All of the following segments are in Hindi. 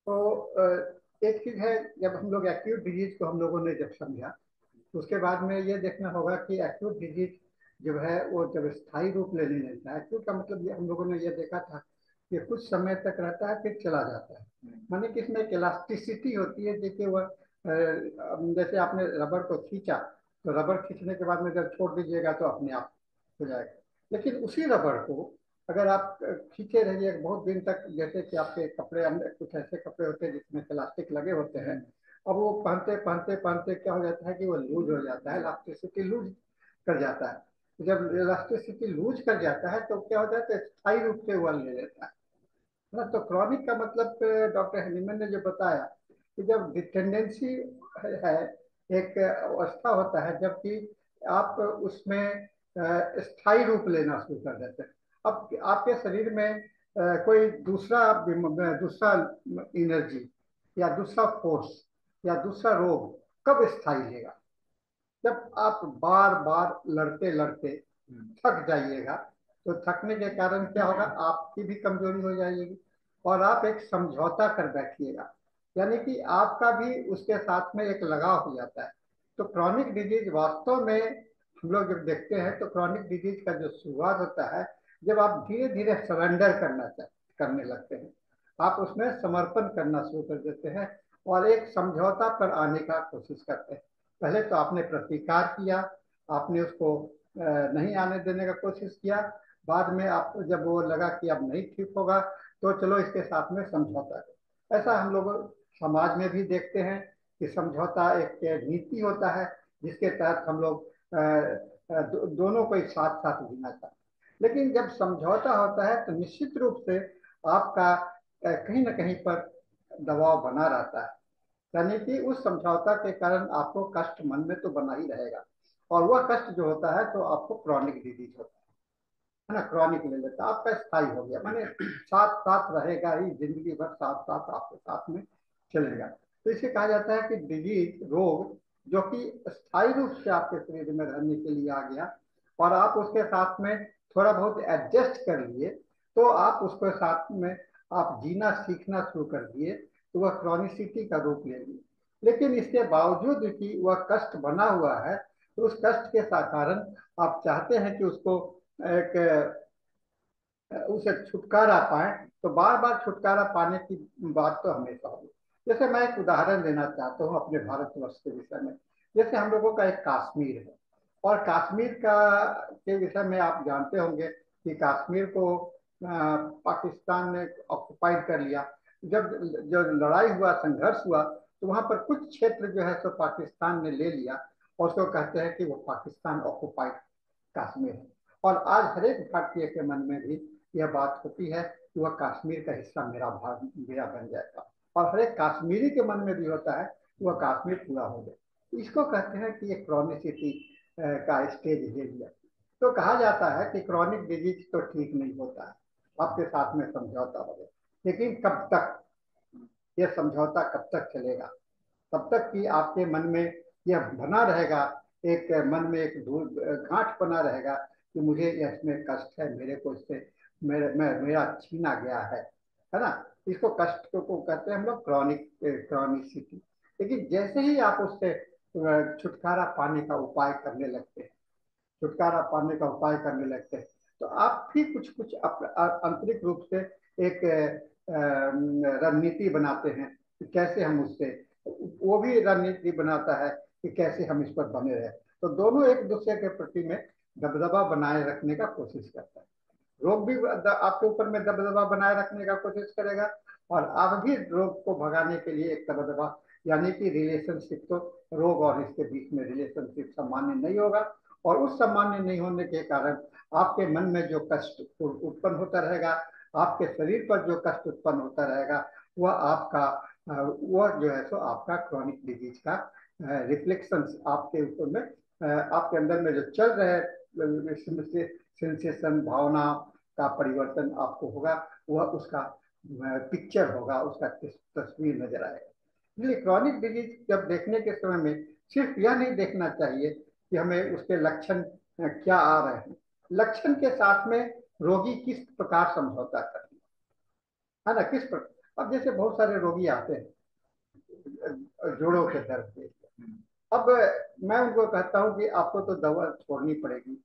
तो एक चीज है, जब हम लोग एक्यूट डिजीज को हम लोगों ने जब समझा, तो उसके बाद में ये देखना होगा कि एक्यूट डिजीज जो है वो जब स्थायी रूप लेने लगता है, एक्यूट का मतलब ये हम लोगों ने ये देखा था कि कुछ समय तक रहता है फिर चला जाता है। माने कि इसमें एक इलास्टिसिटी होती है। देखिए वह अब जैसे आपने रबर को खींचा, तो रबर खींचने के बाद में जब छोड़ दीजिएगा तो अपने आप हो जाएगा। लेकिन उसी रबर को अगर आप खींचे रहिए बहुत दिन तक, जैसे कि आपके कपड़े अंदर कुछ ऐसे कपड़े होते हैं जिसमें इलास्टिक लगे होते हैं, अब वो पहनते पहनते पहनते क्या हो जाता है कि वो लूज हो जाता है, इलास्टिसिटी लूज कर जाता है। जब इलास्टिसिटी लूज कर जाता है तो क्या हो जाता है, स्थायी रूप से वो ले लेता है ना। तो क्रॉनिक का मतलब डॉक्टर हेनीमैन ने जो बताया कि जब टेंडेंसी है, एक अवस्था होता है जबकि आप उसमें स्थायी रूप लेना शुरू कर देते हैं। अब आपके शरीर में कोई दूसरा एनर्जी या दूसरा फोर्स या दूसरा रोग कब स्थायी लेगा? जब आप बार बार लड़ते लड़ते थक जाइएगा, तो थकने के कारण क्या होगा, आपकी भी कमजोरी हो जाएगी और आप एक समझौता कर बैठिएगा, यानी कि आपका भी उसके साथ में एक लगाव हो जाता है। तो क्रॉनिक डिजीज वास्तव में हम लोग जब देखते हैं तो क्रॉनिक डिजीज का जो शुरुआत होता है जब आप धीरे धीरे सरेंडर करने लगते हैं, आप उसमें समर्पण करना शुरू कर देते हैं और एक समझौता पर आने का कोशिश करते हैं। पहले तो आपने प्रतिकार किया, आपने उसको नहीं आने देने का कोशिश किया, बाद में आपको जब वो लगा कि अब नहीं ठीक होगा तो चलो इसके साथ में समझौता करो। ऐसा हम लोग समाज में भी देखते हैं कि समझौता एक नीति होता है जिसके तहत हम लोग दोनों को एक साथ साथ जीना चाहते हैं। लेकिन जब समझौता होता है तो निश्चित रूप से आपका कहीं ना कहीं पर दबाव बना रहता है, यानी कि उस समझौता के कारण आपको कष्ट मन में तो बना ही रहेगा और वह कष्ट जो होता है तो आपको क्रॉनिक डिजीज होता है ना। क्रॉनिक ले लेता है, आपका स्थायी हो गया, माने साथ साथ रहेगा ही, जिंदगी भर साथ साथ आपके साथ में चलेगा। तो इसे कहा जाता है कि डिजीज, रोग जो कि स्थायी रूप से आपके शरीर में रहने के लिए आ गया और आप उसके साथ में थोड़ा बहुत एडजस्ट कर लिए, तो आप उसके साथ में आप जीना सीखना शुरू कर दिए, तो वह क्रॉनिसिटी का रूप ले ली। लेकिन इसके बावजूद कि वह कष्ट बना हुआ है, तो उस कष्ट के कारण आप चाहते हैं कि उसको एक उसे छुटकारा पाए, तो बार बार छुटकारा पाने की बात तो हमेशा होगी। जैसे मैं एक उदाहरण देना चाहता हूँ अपने भारतवर्ष के विषय में। जैसे हम लोगों का एक कश्मीर है और कश्मीर का के विषय में आप जानते होंगे कि कश्मीर को पाकिस्तान ने ऑक्युपाइड कर लिया। जब जो लड़ाई हुआ, संघर्ष हुआ, तो वहां पर कुछ क्षेत्र जो है सो पाकिस्तान ने ले लिया और उसको कहते हैं कि वो पाकिस्तान ऑक्युपाइड कश्मीर है। और आज हर एक भारतीय के मन में भी यह बात होती है कि वह कश्मीर का हिस्सा मेरा भाग मेरा बन जाएगा, और हर एक कश्मीरी के मन में भी होता है कि वह कश्मीर पूरा हो जाए। इसको कहते हैं कि एक क्रॉनिसिटी का स्टेज ले लिया। तो कहा जाता है कि क्रॉनिक डिजीज तो ठीक नहीं होता है, आपके साथ में समझौता हो गया, लेकिन कब तक यह समझौता कब तक चलेगा? तब तक कि आपके मन में यह बना रहेगा, एक मन में एक गांठ बना रहेगा कि मुझे इसमें कष्ट है, मेरे को इससे मेरा छीना गया है ना। इसको कष्ट को कहते हैं हम लोग क्रॉनिसिटी। लेकिन जैसे ही आप उससे छुटकारा पाने का उपाय करने लगते हैं, छुटकारा पाने का उपाय करने लगते हैं, तो आप भी कुछ कुछ आंतरिक रूप से एक रणनीति बनाते हैं कि कैसे हम उससे, वो भी रणनीति बनाता है कि कैसे हम इस पर बने रहे। तो दोनों एक दूसरे के प्रति में दबदबा बनाए रखने का कोशिश करता है। रोग भी आपके ऊपर में दबदबा बनाए रखने का कोशिश करेगा और आप भी रोग को भगाने के लिए एक दबदबा, यानी कि रिलेशनशिप, तो रोग और इसके बीच में रिलेशनशिप सामान्य नहीं होगा और उस सामान्य नहीं होने के कारण आपके मन में जो कष्ट उत्पन्न होता रहेगा, आपके शरीर पर जो कष्ट उत्पन्न होता रहेगा, वह आपका वह जो है सो आपका क्रॉनिक डिजीज का रिफ्लेक्शन आपके ऊपर में आपके अंदर में जो चल रहे सेंसेशन, भावना का परिवर्तन आपको होगा, वह उसका पिक्चर होगा, उसका तस्वीर नजर आएगा। इसलिए क्रॉनिक डिजीज जब देखने के समय में सिर्फ यह नहीं देखना चाहिए कि हमें उसके लक्षण क्या आ रहे हैं, लक्षण के साथ में रोगी किस प्रकार समझौता कर, है ना, किस प्रकार। अब जैसे बहुत सारे रोगी आते हैं जोड़ों के दर्द के, अब मैं उनको कहता हूँ कि आपको तो दवा छोड़नी पड़ेगी,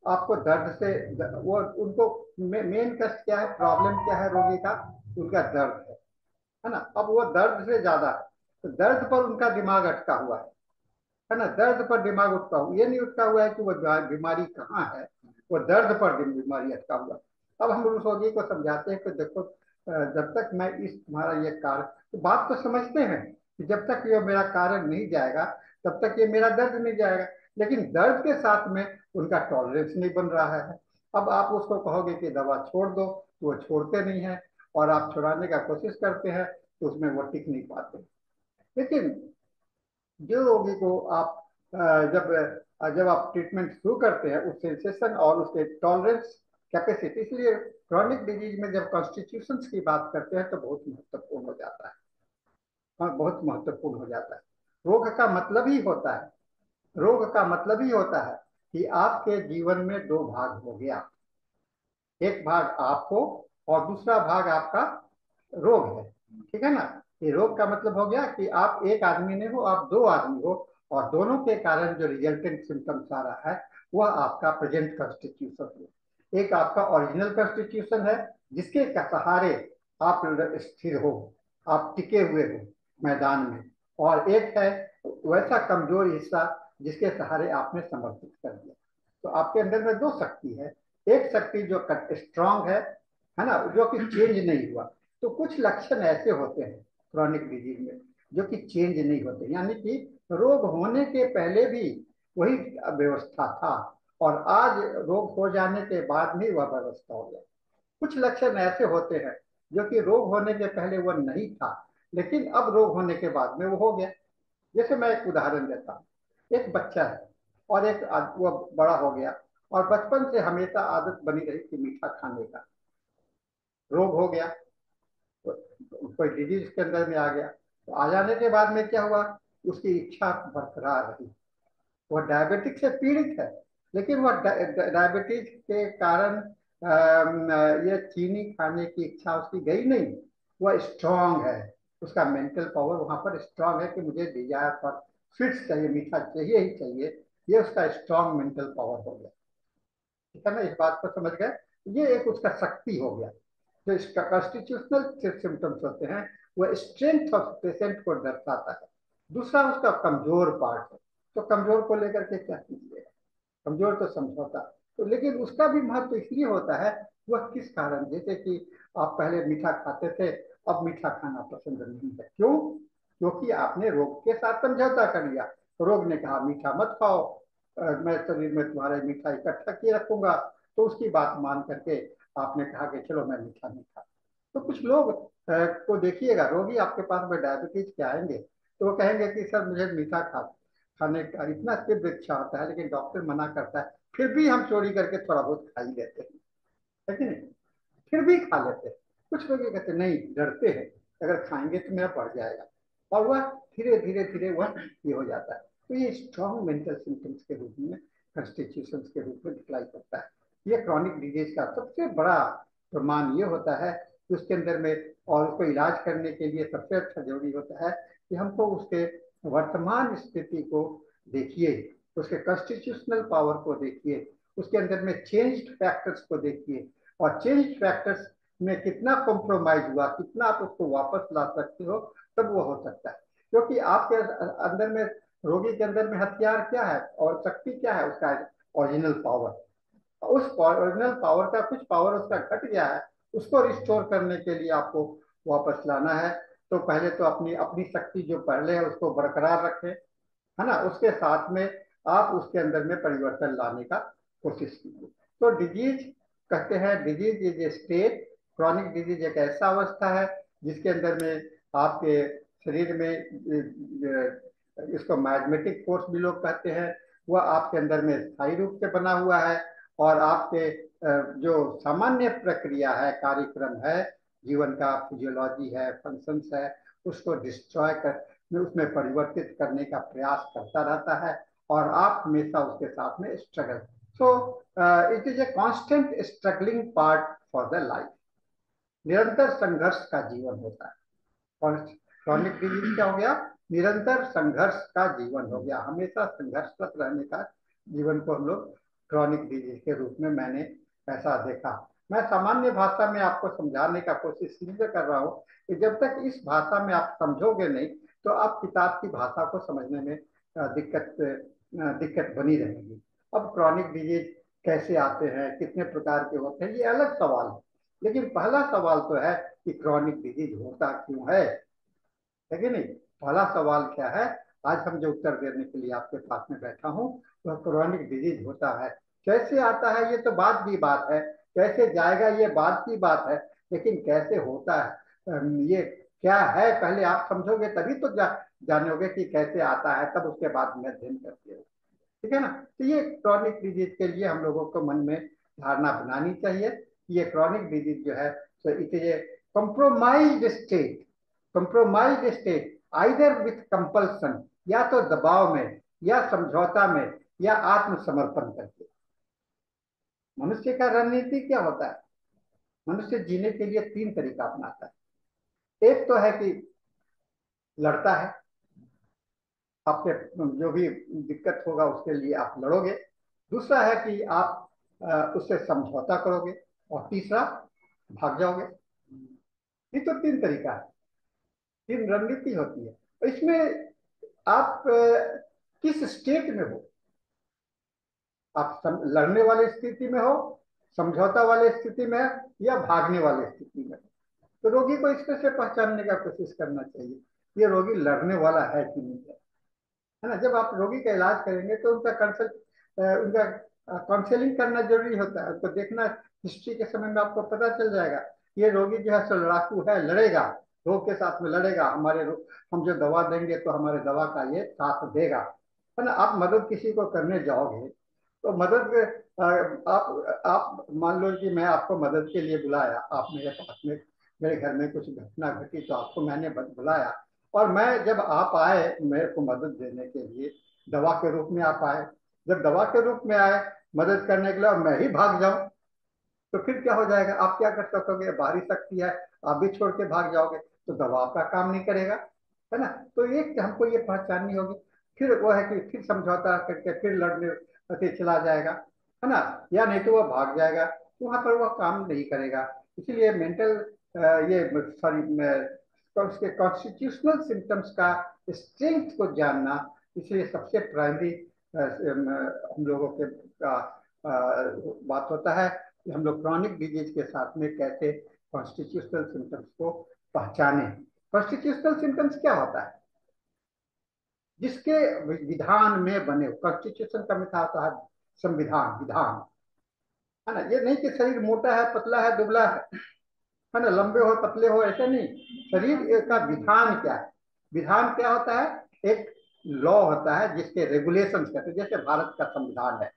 आपको दर्द से, वो उनको मेन कष्ट क्या है, प्रॉब्लम क्या है रोगी का, उनका दर्द है ना। अब वो दर्द से ज्यादा है, तो दर्द पर उनका दिमाग अटका हुआ है ना, दर्द पर दिमाग उठका हुआ, ये नहीं उठका हुआ है कि वो बीमारी कहाँ है, वो दर्द पर बीमारी अटका हुआ। अब हम उस रोगी को समझाते हैं कि देखो जब तक मैं इस तुम्हारा ये कार्य, तो बात तो समझते हैं कि जब तक ये मेरा कार्य नहीं जाएगा तब तक ये मेरा दर्द नहीं जाएगा, लेकिन दर्द के साथ में उनका टॉलरेंस नहीं बन रहा है। अब आप उसको कहोगे कि दवा छोड़ दो तो वो छोड़ते नहीं है, और आप छुड़ाने का कोशिश करते हैं तो उसमें वो टिक नहीं पाते। लेकिन जो रोगी को आप जब आप ट्रीटमेंट शुरू करते हैं उस सेंसेशन और उसके टॉलरेंस कैपेसिटी, इसलिए क्रॉनिक डिजीज में जब कॉन्स्टिट्यूशन की बात करते हैं तो बहुत महत्वपूर्ण हो जाता है, और बहुत महत्वपूर्ण हो जाता है। रोग का मतलब ही होता है, रोग का मतलब ही होता है कि आपके जीवन में दो भाग हो गया, एक भाग आपको और दूसरा भाग आपका रोग है, ठीक है ना। ये रोग का मतलब हो गया कि आप एक आदमी नहीं हो, आप दो आदमी हो, और दोनों के कारण जो रिजल्टेंट सिम्टम्स आ रहा है वह आपका प्रेजेंट कॉन्स्टिट्यूशन है। एक आपका ओरिजिनल कॉन्स्टिट्यूशन है जिसके सहारे आप स्थिर हो, आप टिके हुए हो मैदान में, और एक है वैसा कमजोर हिस्सा जिसके सहारे आपने समर्पित कर दिया। तो आपके अंदर में दो शक्ति है, एक शक्ति जो स्ट्रांग है ना, जो कि चेंज नहीं हुआ। तो कुछ लक्षण ऐसे होते हैं क्रॉनिक डिजीज में जो कि चेंज नहीं होते, यानी कि रोग होने के पहले भी वही व्यवस्था था, और आज रोग हो जाने के बाद भी वह व्यवस्था हो गया। कुछ लक्षण ऐसे होते हैं जो कि रोग होने के पहले वह नहीं था, लेकिन अब रोग होने के बाद में वो हो गया। जैसे मैं एक उदाहरण देता हूँ, एक बच्चा है और वो बड़ा हो गया, और बचपन से हमेशा आदत बनी रही कि मीठा खाने का, रोग हो गया तो कोई डिजीज के अंदर में आ गया, तो आ जाने के बाद में क्या हुआ, उसकी इच्छा बरकरार रही। वह डायबिटिक से पीड़ित है, लेकिन वह डायबिटीज के कारण ये चीनी खाने की इच्छा उसकी गई नहीं, वह स्ट्रांग है, उसका मेंटल पावर वहां पर स्ट्रांग है कि मुझे डिजायर पर स्वीट्स चाहिए, मीठा चाहिए ही चाहिए, ये उसका स्ट्रांग मेंटल पावर हो गया, ठीक है ना। इस बात को समझ गए, ये एक उसका शक्ति हो गया। जो इसका कॉन्स्टिट्यूशनल सिम्टम्स होते हैं वह स्ट्रेंथ ऑफ पेशेंट को दर्शाता है। दूसरा उसका कमजोर पार्ट है, तो कमजोर को लेकर के क्या कीजिएगा, कमजोर तो समझौता, तो लेकिन उसका भी महत्व इसलिए होता है, वह किस कारण, जैसे कि आप पहले मीठा खाते थे, अब मीठा खाना पसंद नहीं है, क्यों, क्योंकि आपने रोग के साथ समझौता कर लिया। रोग ने कहा मीठा मत खाओ, मैं शरीर में तुम्हारे मीठा इकट्ठा किए रखूंगा, तो उसकी बात मान करके आपने कहा कि चलो मैं मीठा नहीं खाता। तो कुछ लोग को देखिएगा, रोगी आपके पास में डायबिटीज के आएंगे तो वो कहेंगे कि सर मुझे मीठा खाने का इतना तीव्र इच्छा होता है, लेकिन डॉक्टर मना करता है, फिर भी हम चोरी करके थोड़ा बहुत खा ही लेते हैं, है कि नहीं, फिर भी खा लेते हैं। कुछ लोग ये कहते नहीं, डरते हैं अगर खाएंगे तो मेरा बढ़ जाएगा, और वह धीरे धीरे धीरे वह ये हो जाता है। तो ये स्ट्रॉन्ग मेंटल सिम्टम्स के रूप में, कॉन्स्टिट्यूशन के रूप में दिखलाई पड़ता है। ये क्रॉनिक डिजीज का सबसे बड़ा प्रमाण ये होता है कि उसके अंदर में, और उसको इलाज करने के लिए सबसे अच्छा जरूरी होता है कि हमको उसके वर्तमान स्थिति को देखिए, उसके कॉन्स्टिट्यूशनल पावर को देखिए, उसके अंदर में चेंज्ड फैक्टर्स को देखिए, और चेंज फैक्टर्स में कितना कॉम्प्रोमाइज हुआ, कितना आप उसको वापस ला सकते हो, तब वो हो सकता है। क्योंकि आपके अंदर में, रोगी के अंदर में हथियार क्या है और शक्ति क्या है, उसका ओरिजिनल पावर। उस ओरिजिनल पावर का कुछ पावर उसका घट गया है, उसको रिस्टोर करने के लिए आपको वापस लाना है। तो पहले तो अपनी अपनी शक्ति जो पहले है उसको बरकरार रखें, है ना, उसके साथ में आप उसके अंदर में परिवर्तन लाने का कोशिश कीजिए। तो डिजीज कहते हैं, disease is a state, chronic disease एक ऐसा अवस्था है जिसके अंदर में आपके शरीर में, इसको मैग्नेटिक फोर्स भी लोग कहते हैं, वह आपके अंदर में स्थायी रूप से बना हुआ है, और आपके जो सामान्य प्रक्रिया है, कार्यक्रम है, जीवन का फिजियोलॉजी है, फंक्शंस है, उसको डिस्ट्रॉय कर उसमें परिवर्तित करने का प्रयास करता रहता है, और आप हमेशा उसके साथ में struggle. So it is a constant struggling part for the life. निरंतर संघर्ष का जीवन होता है। और क्रॉनिक डिजीज क्या हो गया? निरंतर संघर्ष का जीवन हो गया, हमेशा संघर्षरत रहने का जीवन को हम लोग क्रॉनिक डिजीज के रूप में मैंने ऐसा देखा। मैं सामान्य भाषा में आपको समझाने का कोशिश इसलिए कर रहा हूँ कि जब तक इस भाषा में आप समझोगे नहीं तो आप किताब की भाषा को समझने में दिक्कत दिक्कत बनी रहेगी। अब क्रॉनिक डिजीज कैसे आते हैं, कितने प्रकार के होते हैं, ये अलग सवाल है। लेकिन पहला सवाल तो है कि क्रॉनिक डिजीज होता क्यों है कि नहीं? पहला सवाल क्या है? आज हम जो उत्तर देने के लिए आपके पास में बैठा हूँ, वह क्रॉनिक डिजीज होता है। कैसे आता है ये तो बात की बात है, कैसे जाएगा ये बात की बात है, लेकिन कैसे होता है ये क्या है, पहले आप समझोगे तभी तो जानोगे कि कैसे आता है, तब उसके बाद में अध्ययन करते हो। ठीक है ना? तो ये क्रॉनिक डिजीज के लिए हम लोगों को मन में धारणा बनानी चाहिए कि ये क्रॉनिक डिजीज जो है, तो it is a compromised state, compromised state either with compulsion, या तो दबाव में, या समझौता में, या आत्मसमर्पण करके। मनुष्य का रणनीति क्या होता है? मनुष्य जीने के लिए तीन तरीका अपनाता है। एक तो है कि लड़ता है, आपके जो भी दिक्कत होगा उसके लिए आप लड़ोगे। दूसरा है कि आप उससे समझौता करोगे। और तीसरा, भाग जाओगे। ये तो तीन तरीका है, तीन रणनीति होती है। तो इसमें आप किस स्टेट में हो? आप लड़ने वाली स्थिति में हो, समझौता वाली स्थिति में, या भागने वाली स्थिति में? तो रोगी को इसमें से पहचानने का कोशिश करना चाहिए, ये रोगी लड़ने वाला है कि नहीं है ना? जब आप रोगी का इलाज करेंगे तो उनका काउंसलिंग करना जरूरी होता है। उसको देखना, हिस्ट्री के समय में आपको पता चल जाएगा ये रोगी जो है सो लड़ाकू है, लड़ेगा, रोग के साथ में लड़ेगा, हम जो दवा देंगे तो हमारे दवा का ये साथ देगा, है ना? आप मदद किसी को करने जाओगे तो मदद आप मान लो कि मैं आपको मदद के लिए बुलाया, आप मेरे पास में, मेरे घर में कुछ घटना घटी तो आपको मैंने बुलाया, और मैं जब आप आए मेरे को मदद देने के लिए, दवा के रूप में आप आए, जब दवा के रूप में आए मदद करने के लिए और मैं ही भाग जाऊं तो फिर क्या हो जाएगा? आप क्या कर सकोगे? बाहरी शक्ति है, आप भी छोड़ के भाग जाओगे तो दवा आपका काम नहीं करेगा, है ना? तो एक हमको ये पहचाननी होगी। फिर वो है कि फिर समझौता करके फिर लड़ने पे चला जाएगा, है ना? या नहीं तो वह भाग जाएगा, तो वहां पर वह काम नहीं करेगा। इसीलिए मेंटल ये सॉरी उसके कॉन्स्टिट्यूशनल सिम्टम्स का स्ट्रेंथ को जानना, इसलिए सबसे प्राइमरी हम लोगों के बात होता है कि हम लोग क्रॉनिक डिजीज के साथ में कैसे कॉन्स्टिट्यूशनल सिम्टम्स को पहचाने। कॉन्स्टिट्यूशनल सिम्टम्स क्या होता है? जिसके विधान में बने, कॉन्स्टिट्यूशन का मतलब होता है संविधान, विधान, है ना? ये नहीं कि शरीर मोटा है, पतला है, दुबला है ना, लंबे हो पतले हो, ऐसे नहीं। शरीर का विधान क्या है? विधान क्या होता है? एक लॉ होता है जिसके रेगुलेशंस कहते हैं, जैसे भारत का संविधान है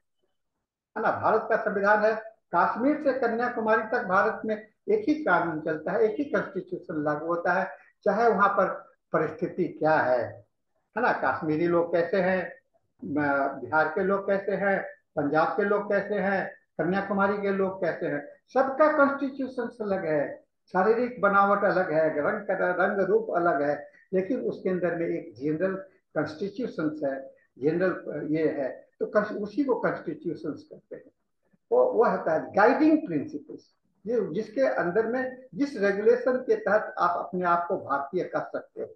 ना? भारत का संविधान है, कश्मीर से कन्याकुमारी तक भारत में एक ही कानून चलता है, एक ही कॉन्स्टिट्यूशन लागू होता है, चाहे वहां पर परिस्थिति क्या है ना? कश्मीरी लोग कैसे हैं, बिहार के लोग कैसे हैं, पंजाब के लोग कैसे हैं, कन्याकुमारी के लोग कैसे हैं, सबका कॉन्स्टिट्यूशन अलग है, शारीरिक बनावट अलग है, रंग रूप अलग है, लेकिन उसके अंदर में एक जनरल कॉन्स्टिट्यूशन है, जनरल ये है। तो उसी को कॉन्स्टिट्यूशन कहते हैं। वो होता है गाइडिंग प्रिंसिपल्स, ये जिसके अंदर में, जिस रेगुलेशन के तहत आप अपने आप को भारतीय कह सकते हो,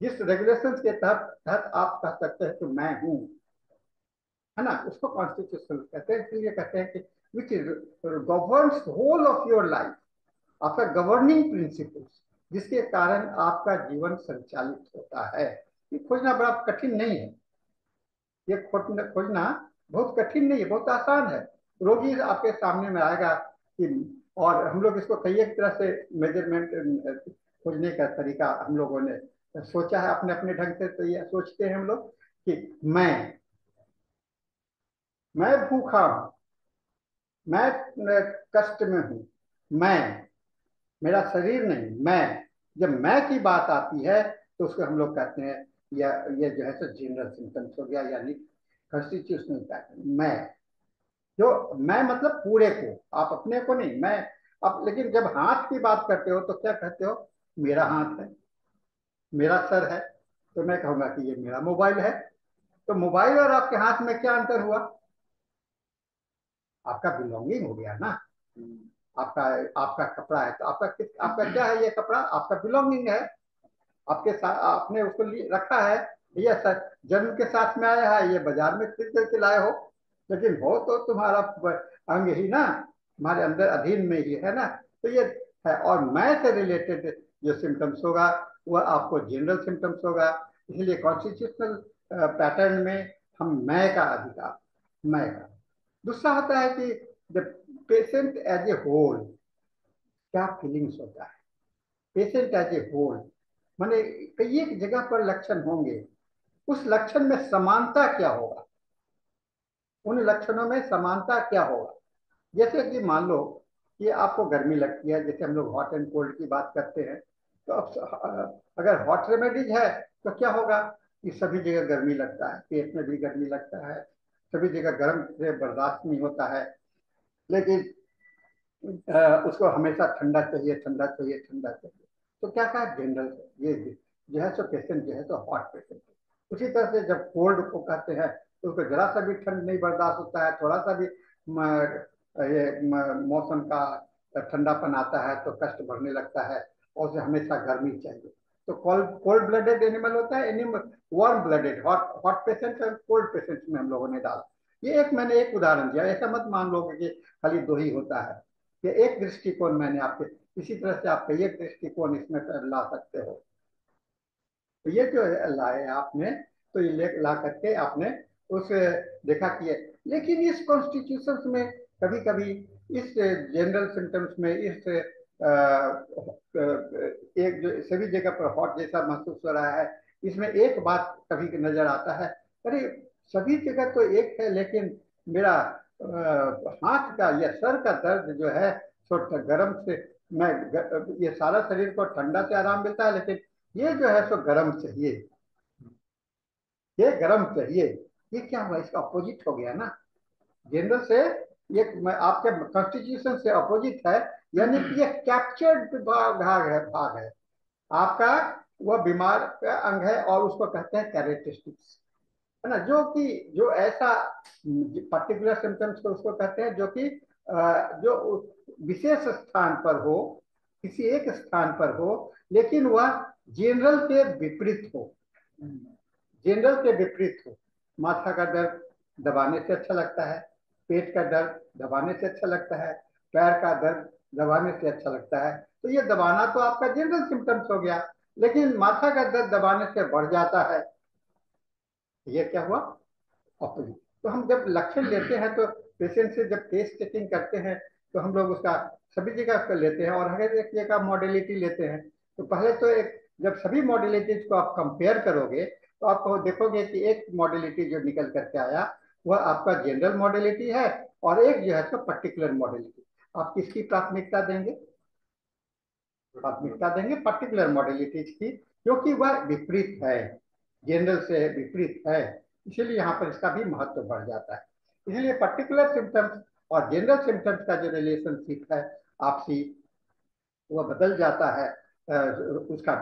जिस रेगुलेशन के तहत तहत आप कह सकते हैं कि मैं हूं, है ना, उसको कॉन्स्टिट्यूशन कहते हैं। इसलिए कहते हैं कि which governs whole of your life, आपका गवर्निंग प्रिंसिपल्स, जिसके कारण आपका जीवन संचालित होता है। ये खोजना बड़ा कठिन नहीं है, ये खोजना बहुत कठिन नहीं है, बहुत आसान है। रोगी आपके सामने में आएगा कि, और हम लोग इसको कई एक तरह से मेजरमेंट खोजने का तरीका हम लोगों ने सोचा है अपने अपने ढंग से। तो ये सोचते हैं हम लोग कि मैं भूखा हूं, मैं कष्ट में हूं, मैं, मेरा शरीर नहीं, मैं, जब मैं की बात आती है तो उसको हम लोग कहते हैं, या ये जो है सो जनरल सिम्टम्स हो गया, यानी कॉन्स्टिट्यूशनल पैटर्न। मैं, जो मैं मतलब पूरे को, आप अपने को नहीं, मैं अब लेकिन जब हाथ की बात करते हो तो क्या कहते हो? मेरा हाथ है, मेरा सर है। तो मैं कहूंगा कि ये मेरा मोबाइल है। तो मोबाइल और आपके हाथ में क्या अंतर हुआ? आपका बिलोंगिंग हो गया ना। आपका आपका कपड़ा है तो आपका क्या है? ये कपड़ा आपका बिलोंगिंग है। आपके साथ आपने उसको रखा है। ये सर जन्म के साथ में आया है, ये बाजार में खरीद करके लाए हो, लेकिन हो तो तुम्हारा अंग ही ना, तुम्हारे अंदर अधीन में ही है ना। तो ये है। और मैं से रिलेटेड जो सिम्टम्स होगा वह आपको जनरल सिम्टम्स होगा। इसलिए कॉन्स्टिट्यूशनल पैटर्न में हम मैं का अधिकार, मैं का। दूसरा होता है कि the patient as a whole, क्या फीलिंग्स होता है पेशेंट एज ए होल। माने कई एक जगह पर लक्षण होंगे, उस लक्षण में समानता क्या होगा, उन लक्षणों में समानता क्या होगा। जैसे कि मान लो कि आपको गर्मी लगती है, जैसे हम लोग हॉट एंड कोल्ड की बात करते हैं, तो अब अगर हॉट रेमेडीज है तो क्या होगा कि सभी जगह गर्मी लगता है, पेट में भी गर्मी लगता है, सभी जगह गर्म से बर्दाश्त नहीं होता है। लेकिन उसको हमेशा ठंडा चाहिए, ठंडा चाहिए, ठंडा चाहिए। तो क्या कहा जनरल ये जो है सो पेशेंट जो है तो हॉट पेशेंट है। उसी तरह से जब कोल्ड को कहते हैं तो उसको जरा सा भी ठंड नहीं बर्दाश्त होता है, थोड़ा सा भी मौसम का ठंडापन आता है तो कष्ट बढ़ने लगता है, और उसे हमेशा गर्मी चाहिए। तो कोल्ड कोल्ड ब्लडेड एनिमल होता है, animal warm blooded, hot hot patient और कोल्ड पेशेंट में हम लोगों ने डाला। ये एक मैंने एक उदाहरण दिया, ऐसा मत मान लो कि खाली दो ही होता है। ये एक दृष्टिकोण मैंने आपके, इसी तरह से आप कई एक दृष्टिकोण इसमें ला सकते हो। तो ये जो लाए आपने, तो ये ला करके आपने उस देखा कि लेकिन इस कॉन्स्टिट्यूशन में कभी कभी इस जनरल सिम्टम्स में इस एक जो सभी जगह पर हॉट जैसा महसूस हो रहा है, इसमें एक बात कभी नजर आता है, अरे सभी जगह तो एक है, लेकिन मेरा हाथ का या सर का दर्द जो है तो गर्म से मैं ये सारा शरीर को ठंडा से आराम मिलता है, लेकिन ये जो है सो गर्म चाहिए, ये गर्म चाहिए। ये क्या हुआ? इसका अपोजिट हो गया ना जनरल से। ये आपके कॉन्स्टिट्यूशन से अपोजिट है, यानी कि ये कैप्चर्ड भाग है आपका, वह बीमार का अंग है, और उसको कहते हैं कैरेक्टरिस्टिक्स, है ना। जो कि जो ऐसा पर्टिकुलर सिम्टम्स को उसको कहते हैं जो कि जो विशेष स्थान पर हो, किसी एक स्थान पर हो, लेकिन वह जनरल के विपरीत हो, जनरल के विपरीत हो। माथा का दर्द दबाने से अच्छा लगता है, पेट का दर्द दबाने से अच्छा लगता है, पैर का दर्द दबाने से अच्छा लगता है। तो ये दबाना तो आपका जनरल सिम्टम्स हो गया, लेकिन माथा का दर्द दबाने से बढ़ जाता है, ये क्या हुआ? अपोजिट। तो हम जब लक्षण लेते हैं तो पेशेंट से जब केस टेकिंग करते हैं तो हम लोग उसका सभी जगह कर लेते हैं और हर एक जगह का मॉडलिटी लेते हैं। तो पहले तो एक जब सभी मॉडलिटीज को आप कंपेयर करोगे तो आप देखोगे कि एक मॉडलिटी जो निकल करके आया वह आपका जनरल मॉडलिटी है, और एक जो है तो पर्टिकुलर मॉडलिटी। आप किसकी प्राथमिकता देंगे? प्राथमिकता देंगे पर्टिकुलर मॉडलिटीज की, क्योंकि वह विपरीत है, जनरल से विपरीत है, इसीलिए यहाँ पर इसका भी महत्व बढ़ जाता है। इसलिए पर्टिकुलर सिम्टम्स और जनरल सिम्टम्स का जो रिलेशनशिप है आपसी, वह बदल जाता है, उसका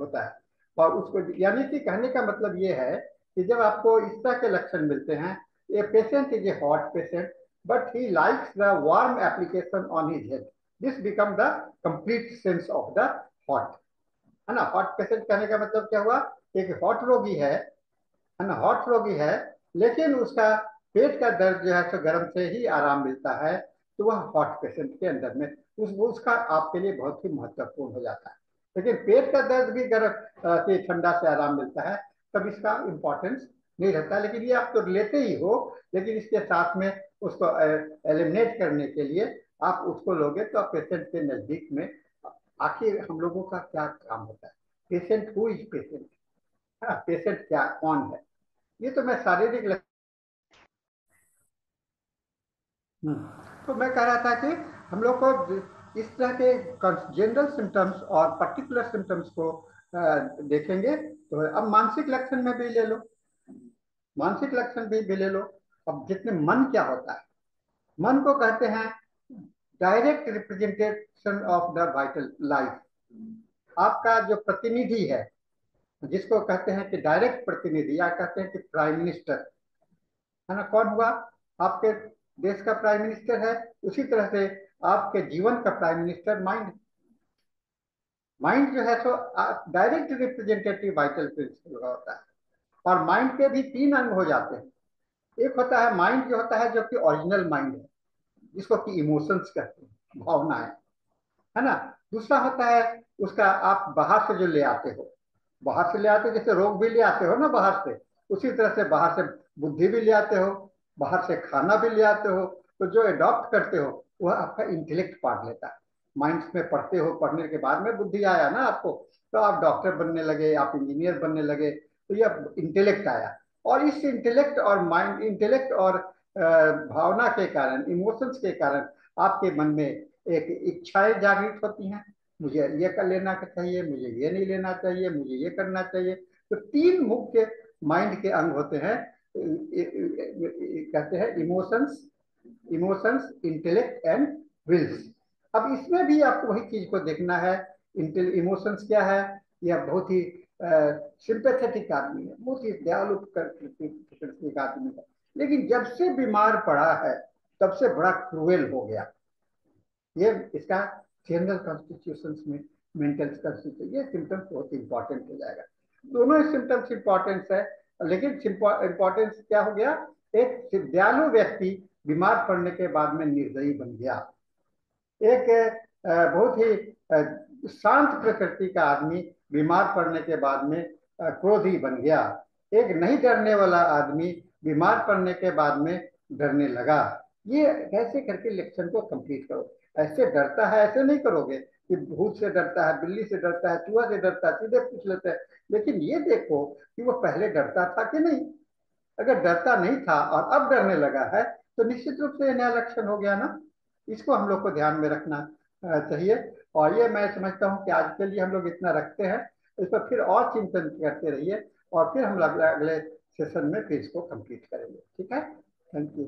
होता है। और उसको यानी कि कहने का मतलब ये है कि जब आपको इस तरह के लक्षण मिलते हैं, a patient is a hot patient but he likes the warm application on his head, this become the complete sense of the hot, है ना। हॉट पेशेंट कहने का मतलब क्या हुआ? एक हॉट रोगी है ना, हॉट रोगी है, लेकिन उसका पेट का दर्द जो है तो गर्म से ही आराम मिलता है, तो वह हॉट पेशेंट के अंदर में उसका आपके लिए बहुत ही महत्वपूर्ण हो जाता है। लेकिन पेट का दर्द भी गर्म से ठंडा से आराम मिलता है, तब इसका इंपॉर्टेंस नहीं रहता। लेकिन ये आप तो लेते ही हो, लेकिन इसके साथ में उसको एलिमिनेट करने के लिए आप उसको लोगे तो आप पेशेंट के नजदीक में, आखिर हम लोगों का क्या काम होता है? Patient who is patient, patient क्या कौन है? ये तो मैं शारीरिक तो मैं कह रहा था कि हम लोग को इस तरह के जनरल सिम्टम्स और पर्टिकुलर सिम्टम्स को देखेंगे। तो अब मानसिक लक्षण में भी ले लो, मानसिक लक्षण भी ले लो। अब जितने मन क्या होता है, मन को कहते हैं direct representation of the vital life. आपका जो प्रतिनिधि है, जिसको कहते हैं कि डायरेक्ट प्रतिनिधि, या कहते हैं कि प्राइम मिनिस्टर, है ना, कौन हुआ? आपके देश का प्राइम मिनिस्टर है। उसी तरह से आपके जीवन का प्राइम मिनिस्टर माइंड। माइंड जो है सो डायरेक्ट रिप्रेजेंटेटिव वाइटल प्रिंसिपल होता है। और माइंड के भी तीन अंग हो जाते हैं। एक होता है माइंड जो होता है, जो कि ओरिजिनल माइंड है, जिसको कि इमोशंस कहते हैं, भावनाएं, है ना। दूसरा होता है उसका आप बाहर से जो ले आते हो, बाहर से ले आते हो, जैसे रोग भी ले आते हो ना बाहर से, उसी तरह से बाहर से बुद्धि भी ले आते हो, बाहर से खाना भी ले आते हो। तो जो अडॉप्ट करते हो वह आपका इंटेलेक्ट पार्ट लेता है। माइंड्स में पढ़ते हो, पढ़ने के बाद में बुद्धि आया ना आपको, तो आप डॉक्टर बनने लगे, आप इंजीनियर बनने लगे, तो यह इंटेलेक्ट आया। और इस इंटेलेक्ट और माइंड, इंटेलेक्ट और भावना के कारण, इमोशंस के कारण आपके मन में एक इच्छाएं जागृत होती हैं। मुझे ये कर लेना चाहिए, मुझे ये नहीं लेना चाहिए, मुझे ये करना चाहिए। तो तीन मुख्य माइंड के अंग होते हैं, कहते हैं इमोशंस, इंटेलेक्ट एंड विल्स। अब इसमें भी आपको वही चीज को देखना है। इमोशंस क्या है? यह बहुत ही सिंपैथेटिक आदमी है, बहुत ही दयालु प्रकृति का आदमी है, लेकिन जब से बीमार पड़ा है तब से बड़ा क्रूएल हो गया। ये इसका जनरल कॉन्स्टिट्यूशन में, मेंटल कॉन्स्टिट्यूशन, ये सिम्टम्स बहुत इंपॉर्टेंट हो जाएगा। दोनों सिम्टम्स इंपॉर्टेंट है, लेकिन इंपॉर्टेंस क्या हो गया? एक दयालु व्यक्ति बीमार पड़ने के बाद में निर्दयी बन गया। एक बहुत ही शांत प्रकृति का आदमी बीमार पड़ने के बाद में क्रोधी बन गया। एक नहीं डरने वाला आदमी बीमार पड़ने के बाद में डरने लगा। ये कैसे करके लेक्चर को कंप्लीट करो। ऐसे डरता है ऐसे नहीं करोगे कि भूत से डरता है, बिल्ली से डरता है, चूहा से डरता है, सीधे पूछ लेते हैं। लेकिन ये देखो कि वो पहले डरता था कि नहीं। अगर डरता नहीं था और अब डरने लगा है, तो निश्चित रूप से नया लक्षण हो गया ना। इसको हम लोग को ध्यान में रखना चाहिए। और ये मैं समझता हूँ कि आज के लिए हम लोग इतना रखते हैं। इस पर फिर और चिंतन करते रहिए, और फिर हम अगले सेशन में फिर इसको कंप्लीट करेंगे। ठीक है, थैंक यू।